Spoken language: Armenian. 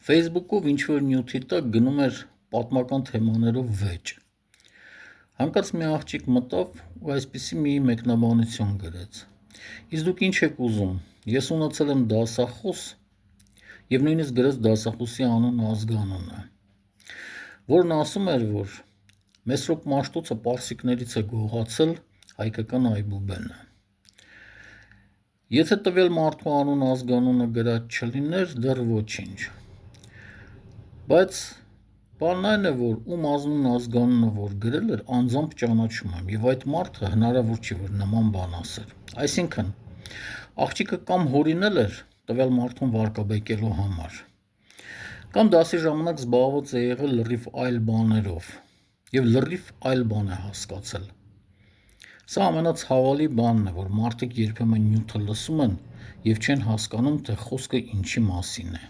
Facebook-ով ինչ-որ նյութի տակ գնում էր պատմական թեմաներով վեճ։ Հանկարծ մի աղջիկ մտավ ու այսպիսի մի մեկնաբանություն գրեց. Իսկ դուք ինչ եք ուզում, ես ունեցել եմ դասախոս և նույնիսկ գրեց դասախոսի անուն ազգանունը, որն ասում էր, որ Մեսրոպ Մաշտոցը պարսիկներից է գողացել հայկական այբուբենը։ Եթե տվյալ մարդու անուն ազգանունը գրած չլիներ, դեռ ոչինչ։ Բայց բանն այն է, որ ում ազնուն ազգանունը որ գրել էր, անձամբ ճանաչում եմ, և այդ մարդը հնարավոր չի, որ նման բան ասեր։ Այսինքն, աղջիկը կամ հորինել էր տվյալ մարդուն վարկաբեկելու համար, կամ դասի ժամանակ զբաղված է եղել լրիվ այլ բաներով, և լրիվ այլ բան է հասկացել։ Սա ամենացավալի բանն է, որ մարդիկ երբեմն նյութը լսում են և չեն հասկանում, թե խոսքը ինչի մասին է։